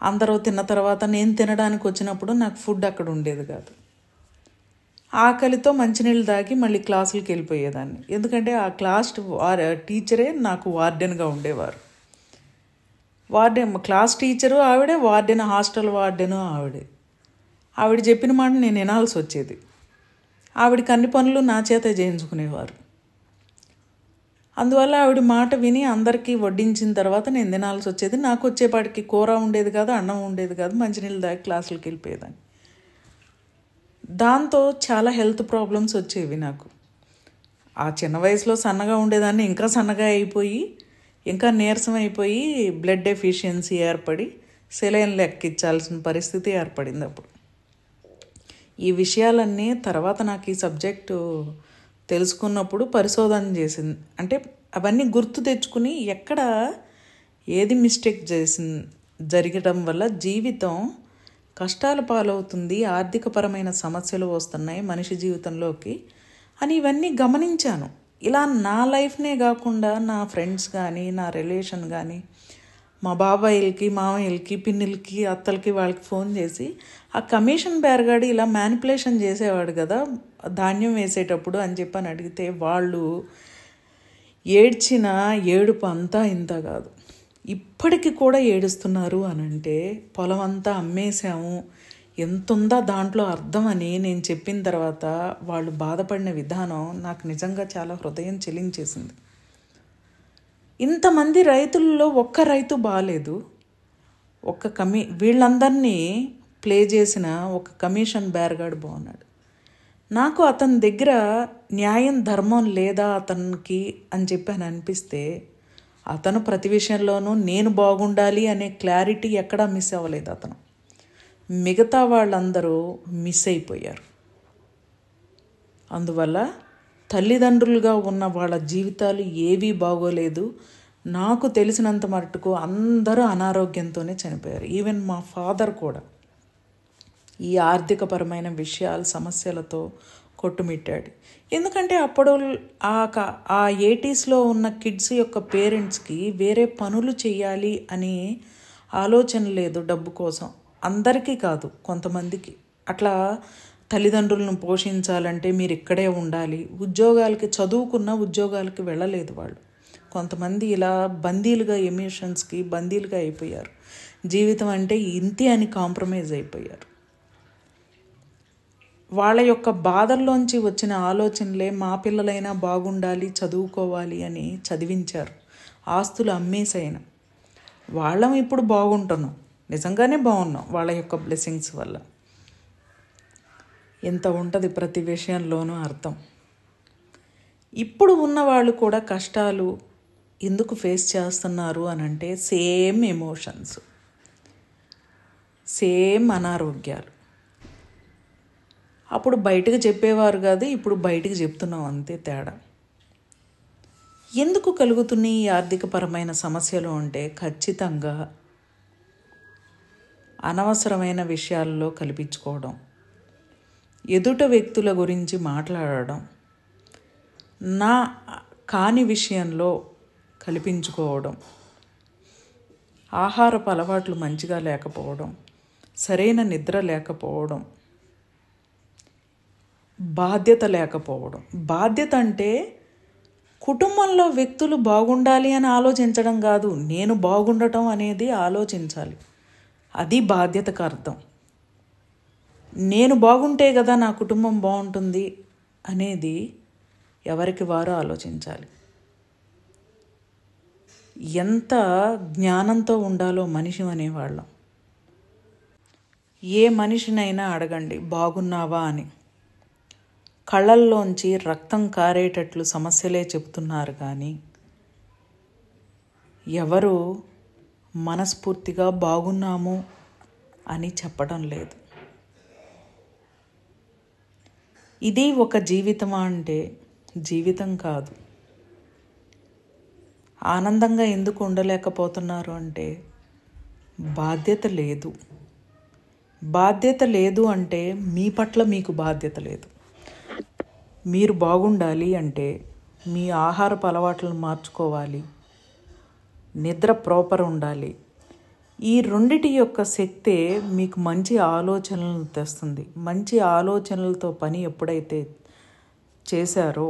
S1: అందరూ తిన్న తర్వాత నేను తినడానికి వచ్చినప్పుడు నాకు ఫుడ్ అక్కడ ఉండేది కాదు. ఆకలితో మంచినీళ్ళు తాగి మళ్ళీ క్లాసులకి వెళ్ళిపోయేదాన్ని. ఎందుకంటే ఆ క్లాస్ టీచరే నాకు వార్డెన్గా ఉండేవారు. క్లాస్ టీచరు ఆవిడే, వార్డెన్, హాస్టల్ వార్డెను ఆవిడే. ఆవిడ చెప్పిన మాట నేను వినాల్సి వచ్చేది. ఆవిడకి అన్ని పనులు నా చేతే చేయించుకునేవారు. అందువల్ల ఆవిడ మాట విని అందరికీ వడ్డించిన తర్వాత నేను తినాల్సి వచ్చేది. నాకు వచ్చేపాటికి కూర ఉండేది కాదు, అన్నం ఉండేది కాదు, మంచినీళ్ళు దాకా క్లాసులకి వెళ్ళిపోయేదాన్ని. దాంతో చాలా హెల్త్ ప్రాబ్లమ్స్ వచ్చేవి నాకు. ఆ చిన్న వయసులో సన్నగా ఉండేదాన్ని, ఇంకా సన్నగా అయిపోయి, ఇంకా నీరసం అయిపోయి, బ్లడ్ డెఫిషియన్సీ ఏర్పడి సెలైన్లు ఎక్కించాల్సిన పరిస్థితి ఏర్పడింది. అప్పుడు ఈ విషయాలన్నీ తర్వాత నాకు ఈ సబ్జెక్టు తెలుసుకున్నప్పుడు పరిశోధన చేసింది. అంటే అవన్నీ గుర్తు తెచ్చుకుని ఎక్కడ ఏది మిస్టేక్ జరగడం వల్ల జీవితం కష్టాల పాలవుతుంది, ఆర్థికపరమైన సమస్యలు వస్తున్నాయి మనిషి జీవితంలోకి అని ఇవన్నీ గమనించాను. ఇలా నా లైఫ్నే కాకుండా నా ఫ్రెండ్స్ కానీ, నా రిలేషన్ కానీ, మా బాబాయిలకి, మామయ్యలకి, పిన్నులకి, అత్తలకి, వాళ్ళకి ఫోన్ చేసి, ఆ కమిషన్ బేరగాడు ఇలా మ్యానిపులేషన్ చేసేవాడు కదా ధాన్యం వేసేటప్పుడు అని చెప్పని అడిగితే, వాళ్ళు ఏడ్చిన ఏడుపు అంతా ఇంత కాదు, ఇప్పటికి కూడా ఏడుస్తున్నారు అని అంటే పొలం అంతా అమ్మేశాము, ఎంతుందా దాంట్లో అర్థం అని నేను చెప్పిన తర్వాత వాళ్ళు బాధపడిన విధానం నాకు నిజంగా చాలా హృదయం చెలించేసింది. ఇంతమంది రైతుల్లో ఒక్క రైతు బాగాలేదు. వీళ్ళందరినీ ప్లే చేసిన ఒక కమిషన్ బేరగాడు బాగున్నాడు. నాకు అతని దగ్గర న్యాయం, ధర్మం లేదా అతనికి అని చెప్పి అనిపిస్తే, అతను ప్రతి విషయంలోనూ నేను బాగుండాలి అనే క్లారిటీ ఎక్కడా మిస్ అవ్వలేదు అతను. మిగతా వాళ్ళందరూ మిస్ అయిపోయారు. అందువల్ల తల్లిదండ్రులుగా ఉన్న వాళ్ళ జీవితాలు ఏవీ బాగోలేదు. నాకు తెలిసినంత మటుకు అందరూ అనారోగ్యంతోనే చనిపోయారు. ఈవెన్ మా ఫాదర్ కూడా ఈ ఆర్థికపరమైన సమస్యలతో కొట్టుమిట్టాడు. ఎందుకంటే అప్పుడు ఆ 80sలో ఉన్న కిడ్స్ యొక్క పేరెంట్స్కి వేరే పనులు చేయాలి అని ఆలోచన లేదు డబ్బు కోసం. అందరికీ కాదు, కొంతమందికి. అట్లా తల్లిదండ్రులను పోషించాలంటే మీరు ఇక్కడే ఉండాలి, చదువుకున్న ఉద్యోగాలకి వెళ్ళలేదు వాళ్ళు. కొంతమంది ఇలా బందీలుగా, ఎమోషన్స్కి బందీలుగా అయిపోయారు. జీవితం అంటే ఇంతే అని కాంప్రమైజ్ అయిపోయారు. వాళ్ళ యొక్క బాధల్లోంచి వచ్చిన ఆలోచనలే మా పిల్లలైనా బాగుండాలి, చదువుకోవాలి అని చదివించారు. ఆస్తులు అమ్మేసైనా వాళ్ళం ఇప్పుడు బాగుంటున్నాం, నిజంగానే బాగున్నాం వాళ్ళ యొక్క బ్లెస్సింగ్స్ వల్ల. ఎంత ఉంటుంది ప్రతి విషయంలోనూ అర్థం. ఇప్పుడు ఉన్నవాళ్ళు కూడా కష్టాలు ఎందుకు ఫేస్ చేస్తున్నారు అని అంటే సేమ్ ఎమోషన్స్, సేమ్ అనారోగ్యాలు. అప్పుడు బయటకు చెప్పేవారు కాదు, ఇప్పుడు బయటకు చెప్తున్నాం, అంతే తేడా. ఎందుకు కలుగుతున్నాయి ఈ ఆర్థికపరమైన సమస్యలు అంటే ఖచ్చితంగా అనవసరమైన విషయాల్లో కల్పించుకోవడం, ఎదుట వ్యక్తుల గురించి మాట్లాడడం, నా కాని విషయంలో కల్పించుకోవడం, ఆహారపు అలవాట్లు మంచిగా లేకపోవడం, సరైన నిద్ర లేకపోవడం, బాధ్యత లేకపోవడం. బాధ్యత అంటే కుటుంబంలో వ్యక్తులు బాగుండాలి అని ఆలోచించడం కాదు, నేను బాగుండటం అనేది ఆలోచించాలి. అది బాధ్యతకు అర్థం. నేను బాగుంటే కదా నా కుటుంబం బాగుంటుంది అనేది ఎవరికి వారు ఆలోచించాలి. ఎంత జ్ఞానంతో ఉండాలో మనిషి అనేవాళ్ళం. ఏ మనిషినైనా అడగండి బాగున్నావా అని, కళ్ళల్లోంచి రక్తం కారేటట్లు సమస్యలే చెబుతున్నారు కానీ ఎవరు మనస్ఫూర్తిగా బాగున్నాము అని చెప్పడం లేదు. ఇది ఒక జీవితమా అంటే జీవితం కాదు. ఆనందంగా ఎందుకు ఉండలేకపోతున్నారు అంటే బాధ్యత లేదు. బాధ్యత లేదు అంటే మీ పట్ల మీకు బాధ్యత లేదు. మీరు బాగుండాలి అంటే మీ ఆహారపు అలవాట్లను మార్చుకోవాలి, నిద్ర ప్రాపర్ ఉండాలి. ఈ రెండిటి యొక్క శక్తే మీకు మంచి ఆలోచనలను తెస్తుంది. మంచి ఆలోచనలతో పని ఎప్పుడైతే చేశారో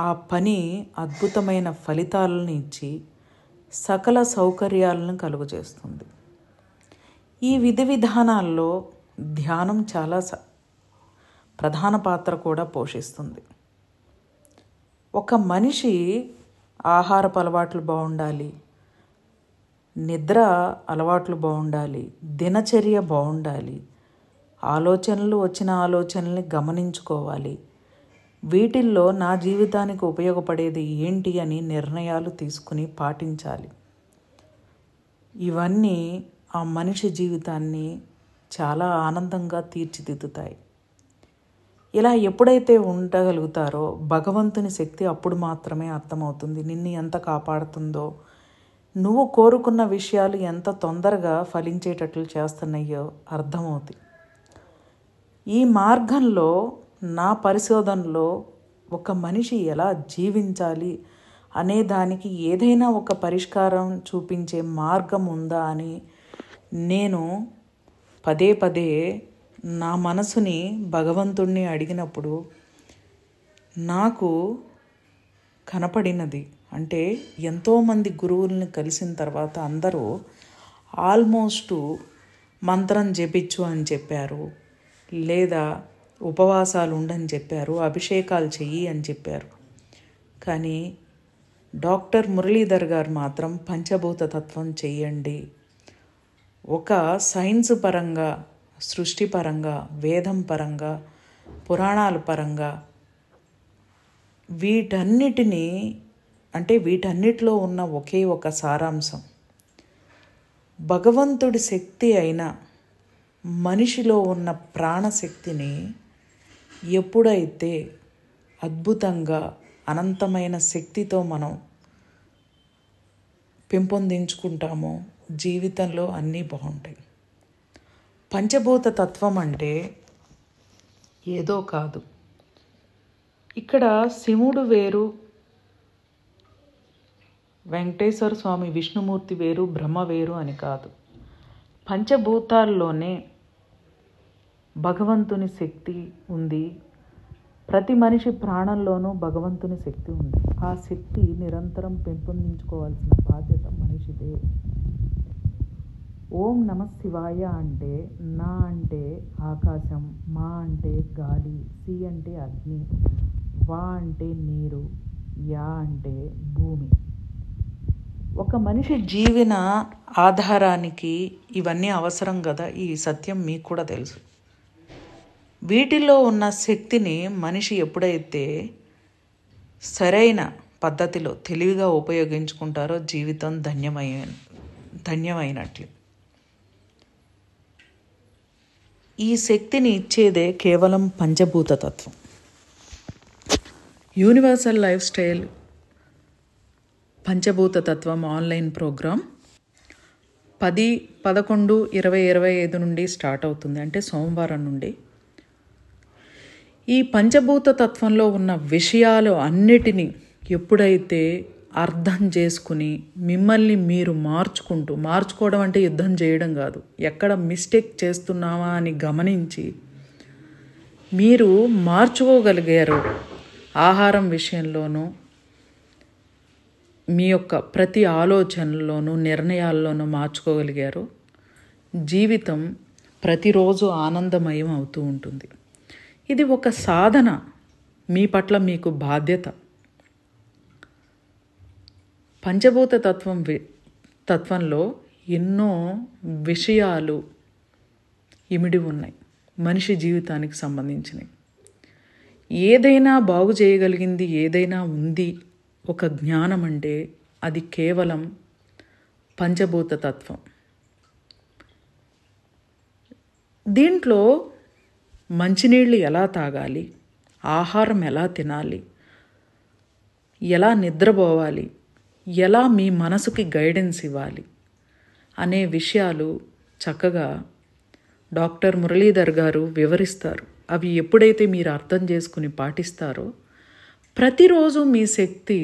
S1: ఆ పని అద్భుతమైన ఫలితాలను ఇచ్చి సకల సౌకర్యాలను కలుగజేస్తుంది. ఈ విధి విధానాల్లో ధ్యానం చాలా ప్రధాన పాత్ర కూడా పోషిస్తుంది. ఒక మనిషి ఆహారపు అలవాట్లు బాగుండాలి, నిద్ర అలవాట్లు బాగుండాలి, దినచర్య బాగుండాలి, వచ్చిన ఆలోచనల్ని గమనించుకోవాలి. వీటిల్లో నా జీవితానికి ఉపయోగపడేది ఏంటి అని నిర్ణయాలు తీసుకుని పాటించాలి. ఇవన్నీ ఆ మనిషి జీవితాన్ని చాలా ఆనందంగా తీర్చిదిద్దుతాయి. ఇలా ఎప్పుడైతే ఉండగలుగుతారో భగవంతుని శక్తి అప్పుడు మాత్రమే అర్థమవుతుంది. నిన్ను ఎంత కాపాడుతుందో, నువ్వు కోరుకున్న విషయాలు ఎంత తొందరగా ఫలించేటట్లు చేస్తున్నాయో అర్థమవుతుంది. ఈ మార్గంలో నా పరిశోధనలో ఒక మనిషి ఎలా జీవించాలి అనే దానికి ఏదైనా ఒక పరిష్కారం చూపించే మార్గం ఉందా అని నేను పదే పదే నా మనసుని భగవంతుణ్ణి అడిగినప్పుడు నాకు కనపడినది అంటే ఎంతోమంది గురువుల్ని కలిసిన తర్వాత అందరూ ఆల్మోస్ట్ మంత్రం జపించు అని చెప్పారు, లేదా ఉపవాసాలు ఉండని చెప్పారు, అభిషేకాలు చెయ్యి అని చెప్పారు. కానీ డాక్టర్ మురళీధర్ గారు మాత్రం పంచభూత తత్వం చెయ్యండి, ఒక సైన్స్ పరంగా, సృష్టి పరంగా, వేదం పరంగా, పురాణాల పరంగా వీటన్నిటిలో ఉన్న ఒకే ఒక సారాంశం, భగవంతుడి శక్తి అయిన మనిషిలో ఉన్న ప్రాణశక్తిని ఎప్పుడైతే అద్భుతంగా అనంతమైన శక్తితో మనం పెంపొందించుకుంటామో జీవితంలో అన్నీ బాగుంటాయి. పంచభూత తత్వం అంటే ఏదో కాదు. ఇక్కడ శివుడు వేరు, వెంకటేశ్వర స్వామి విష్ణుమూర్తి వేరు, బ్రహ్మ వేరు అని కాదు. పంచభూతాల్లోనే భగవంతుని శక్తి ఉంది. ప్రతి మనిషి ప్రాణంలోనూ భగవంతుని శక్తి ఉంది. ఆ శక్తి నిరంతరం పెంపొందించుకోవాల్సిన బాధ్యత మనిషిదే. ఓం నమ శివాయ అంటే నా అంటే ఆకాశం, మా అంటే గాలి, సి అంటే అగ్ని, వా అంటే నీరు, యా అంటే భూమి. ఒక మనిషి జీవన ఆధారానికి ఇవన్నీ అవసరం కదా. ఈ సత్యం మీకు కూడా తెలుసు. వీటిలో ఉన్న శక్తిని మనిషి ఎప్పుడైతే సరైన పద్ధతిలో తెలివిగా ఉపయోగించుకుంటారో జీవితం ధన్యమైనట్లు. ఈ శక్తిని ఇచ్చేదే కేవలం పంచభూత తత్వం. యూనివర్సల్ లైఫ్ స్టైల్ పంచభూత తత్వం ఆన్లైన్ ప్రోగ్రాం 10-11-2025 నుండి స్టార్ట్ అవుతుంది. అంటే సోమవారం నుండి. ఈ పంచభూత తత్వంలో ఉన్న విషయాలు అన్నిటినీ ఎప్పుడైతే అర్థం చేసుకుని మిమ్మల్ని మీరు మార్చుకోవడం అంటే యుద్ధం చేయడం కాదు, ఎక్కడ మిస్టేక్ చేస్తున్నామా అని గమనించి మీరు మార్చుకోగలిగారు. ఆహారం విషయంలోనూ, మీ యొక్క ప్రతి ఆలోచనలోనూ, నిర్ణయాల్లోనూ మార్చుకోగలిగారు. జీవితం ప్రతిరోజు ఆనందమయం అవుతూ ఉంటుంది. ఇది ఒక సాధన, మీ పట్ల మీకు బాధ్యత. పంచభూత తత్వంలో ఎన్నో విషయాలు ఇమిడి ఉన్నాయి, మనిషి జీవితానికి సంబంధించినవి. ఏదైనా బాగు చేయగలిగింది ఏదైనా ఉంది ఒక జ్ఞానం అంటే అది కేవలం పంచభూత తత్వం. దీంట్లో మంచినీళ్ళు ఎలా తాగాలి, ఆహారం ఎలా తినాలి, ఎలా నిద్రపోవాలి, ఎలా మీ మనసుకి గైడెన్స్ ఇవ్వాలి అనే విషయాలు చక్కగా డాక్టర్ మురళీధర్ గారు వివరిస్తారు. అవి ఎప్పుడైతే మీరు అర్థం చేసుకుని పాటిస్తారో ప్రతిరోజు మీ శక్తి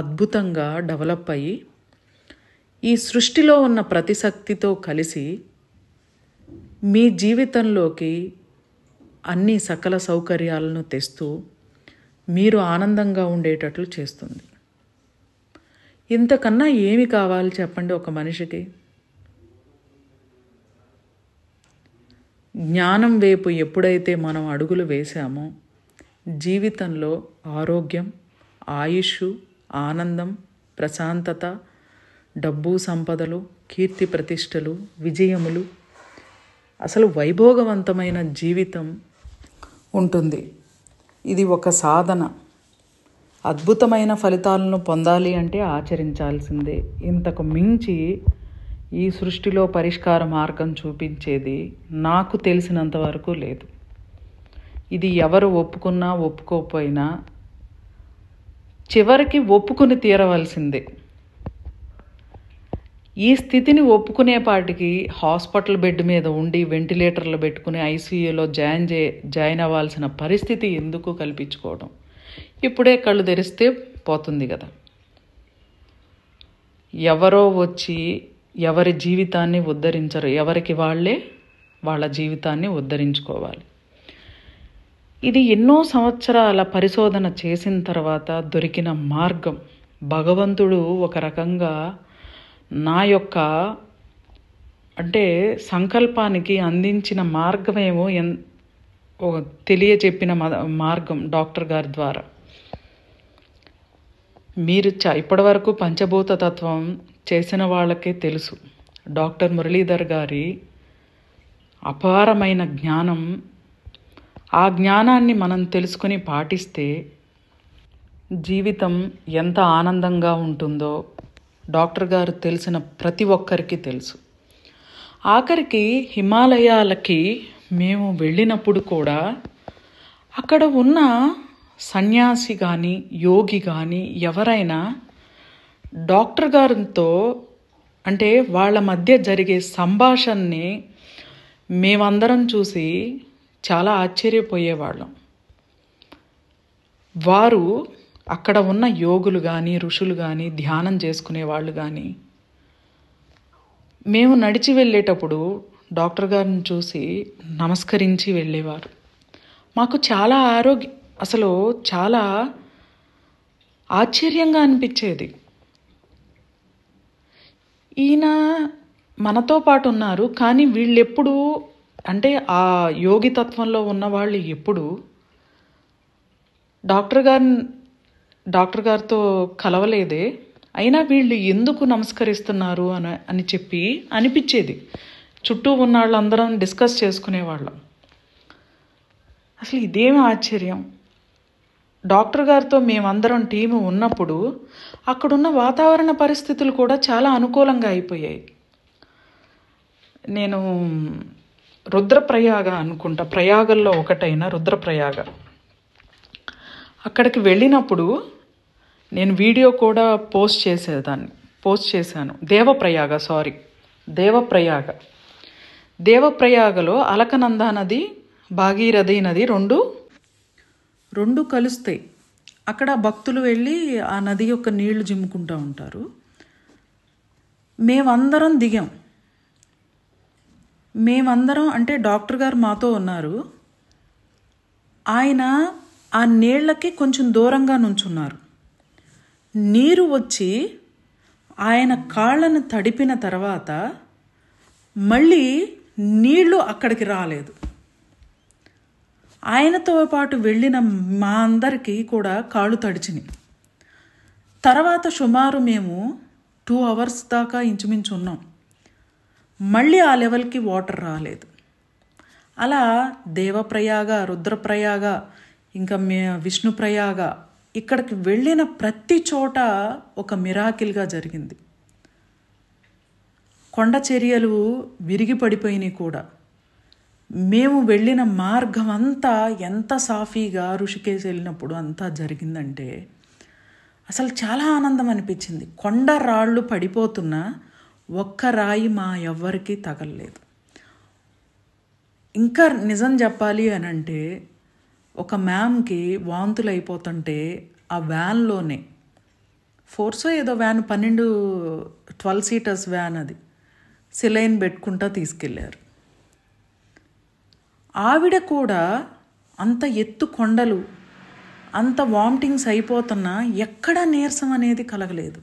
S1: అద్భుతంగా డెవలప్ అయ్యి ఈ సృష్టిలో ఉన్న ప్రతి శక్తితో కలిసి మీ జీవితంలోకి అన్ని సకల సౌకర్యాలను తెస్తూ మీరు ఆనందంగా ఉండేటట్లు చేస్తుంది. ఇంతకన్నా ఏమి కావాలి చెప్పండి ఒక మనిషికి? జ్ఞానం వైపు ఎప్పుడైతే మనం అడుగులు వేశామో జీవితంలో ఆరోగ్యం, ఆయుష్, ఆనందం, ప్రశాంతత, డబ్బు, సంపదలు, కీర్తి ప్రతిష్టలు, విజయములు, అసలు వైభోగవంతమైన జీవితం ఉంటుంది. ఇది ఒక సాధన. అద్భుతమైన ఫలితాలను పొందాలి అంటే ఆచరించాల్సిందే. ఇంతకు మించి ఈ సృష్టిలో పరిష్కార మార్గం చూపించేది నాకు తెలిసినంతవరకు లేదు. ఇది ఎవరు ఒప్పుకున్నా ఒప్పుకోకపోయినా చివరికి ఒప్పుకుని తీరవలసిందే. ఈ స్థితిని ఒప్పుకునేపాటికి హాస్పిటల్ బెడ్ మీద ఉండి వెంటిలేటర్లు పెట్టుకుని ఐసీయూలో జాయిన్ అవ్వాల్సిన పరిస్థితి ఎందుకు కల్పించుకోవడం? ఇప్పుడే కళ్ళు తెరిస్తే పోతుంది కదా. ఎవరో వచ్చి ఎవరి జీవితాన్ని ఉద్ధరించరు, ఎవరికి వాళ్ళే వాళ్ళ జీవితాన్ని ఉద్ధరించుకోవాలి. ఇది ఎన్నో సంవత్సరాల పరిశోధన చేసిన తర్వాత దొరికిన మార్గం. భగవంతుడు ఒక రకంగా నా యొక్క సంకల్పానికి అందించిన మార్గమేమో తెలియచెప్పిన మార్గం డాక్టర్ గారి ద్వారా. మీరు ఇప్పటివరకు పంచభూత తత్వం చేసిన వాళ్ళకే తెలుసు. డాక్టర్ మురళీధర్ గారి అపారమైన జ్ఞానం, ఆ జ్ఞానాన్ని మనం తెలుసుకొని పాటిస్తే జీవితం ఎంత ఆనందంగా ఉంటుందో డాక్టర్ గారు తెలిసిన ప్రతి ఒక్కరికి తెలుసు. ఆఖరికి హిమాలయాలకి మేము వెళ్ళినప్పుడు కూడా అక్కడ ఉన్న సన్యాసి కానీ యోగి కానీ ఎవరైనా డాక్టర్ గారితో వాళ్ళ మధ్య జరిగే సంభాషణని మేమందరం చూసి చాలా ఆశ్చర్యపోయేవాళ్ళం. వారు అక్కడ ఉన్న యోగులు కానీ ఋషులు కానీ ధ్యానం చేసుకునే వాళ్ళు కానీ మేము నడిచి వెళ్ళేటప్పుడు డాక్టర్ గారిని చూసి నమస్కరించి వెళ్ళేవారు. మాకు చాలా చాలా ఆశ్చర్యంగా అనిపించేది. ఈయన మనతో పాటు ఉన్నారు, కానీ వీళ్ళెప్పుడు ఆ యోగి తత్వంలో ఉన్న వాళ్ళు ఎప్పుడు డాక్టర్ గారితో కలవలేదే, అయినా వీళ్ళు ఎందుకు నమస్కరిస్తున్నారు అని చెప్పి అనిపించేది. చుట్టూ ఉన్న వాళ్ళందరం డిస్కస్ చేసుకునేవాళ్ళం. అసలు ఇదేమి ఆశ్చర్యం. డాక్టర్ గారితో మేమందరం టీము ఉన్నప్పుడు అక్కడున్న వాతావరణ పరిస్థితులు కూడా చాలా అనుకూలంగా అయిపోయాయి. నేను రుద్రప్రయాగ అనుకుంటా, ప్రయాగల్లో ఒకటైన రుద్రప్రయాగ, అక్కడికి వెళ్ళినప్పుడు నేను వీడియో కూడా పోస్ట్ చేశాను. దేవప్రయాగలో అలకనందా నది, భాగీరథి నది రెండు కలుస్తాయి. అక్కడ భక్తులు వెళ్ళి ఆ నది యొక్క నీళ్లు జిమ్ముకుంటూ ఉంటారు. మేమందరం దిగాం. డాక్టర్ గారు మాతో ఉన్నారు. ఆయన ఆ నీళ్ళకి కొంచెం దూరంగా నుంచున్నారు. నీరు వచ్చి ఆయన కాళ్ళను తడిపిన తర్వాత మళ్ళీ నీళ్లు అక్కడికి రాలేదు. ఆయనతో పాటు వెళ్ళిన మా అందరికీ కూడా కాళ్ళు తడిచినాయి. తర్వాత సుమారు మేము 2 hours దాకా ఇంచుమించు ఉన్నాం. మళ్ళీ ఆ లెవెల్కి వాటర్ రాలేదు. అలా దేవప్రయాగ, రుద్రప్రయాగ, ఇంకా విష్ణుప్రయాగ, ఇక్కడికి వెళ్ళిన ప్రతి చోట ఒక మిరాకిల్గా జరిగింది. కొండ చర్యలు విరిగి పడిపోయినాయి కూడా. మేము వెళ్ళిన మార్గం అంతా ఎంత సాఫీగా ఋషికేశ్ వెళ్ళినప్పుడు అంతా జరిగిందంటే అసలు చాలా ఆనందం అనిపించింది. కొండ రాళ్ళు పడిపోతున్నా ఒక్క రాయి మా ఎవ్వరికీ తగలలేదు. ఇంకా నిజం చెప్పాలి అని అంటే ఒక మ్యామ్కి వాంతులు అయిపోతుంటే ఆ వ్యాన్లోనే ఫోర్సో ఏదో వ్యాన్ 12 seaters వ్యాన్, అది సిలైన్ పెట్టుకుంటా తీసుకెళ్ళారు. ఆవిడ కూడా అంత ఎత్తు కొండలు, అంత వామిటింగ్స్ అయిపోతున్నా ఎక్కడా నీరసం అనేది కలగలేదు.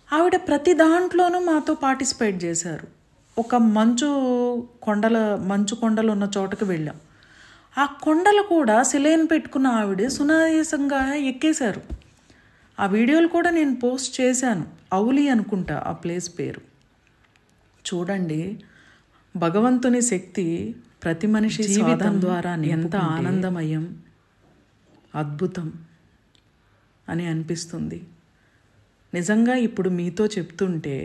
S1: ఆవిడ ప్రతి దాంట్లోనూ మాతో పార్టిసిపేట్ చేశారు. ఒక మంచు కొండలు ఉన్న చోటకి వెళ్ళాం. ఆ కొండలు కూడా సిలైన్ పెట్టుకున్న ఆవిడ సునాయాసంగా ఎక్కేశారు. ఆ వీడియోలు కూడా నేను పోస్ట్ చేశాను. అవులి అనుకుంటా ఆ ప్లేస్ పేరు. చూడండి, భగవంతుని శక్తి ప్రతి మనిషి జీవితం ద్వారా ఎంత ఆనందమయం, అద్భుతం అని అనిపిస్తుంది. నిజంగా ఇప్పుడు మీతో చెప్తుంటే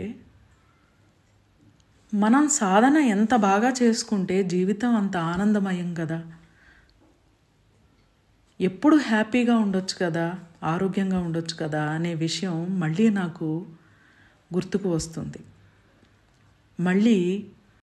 S1: మనం సాధన ఎంత బాగా చేసుకుంటే జీవితం అంత ఆనందమయం కదా. ఎప్పుడు హ్యాపీగా ఉండొచ్చు కదా, ఆరోగ్యంగా ఉండొచ్చు కదా అనే విషయం మళ్ళీ నాకు గుర్తుకు వస్తుంది. మళ్ళీ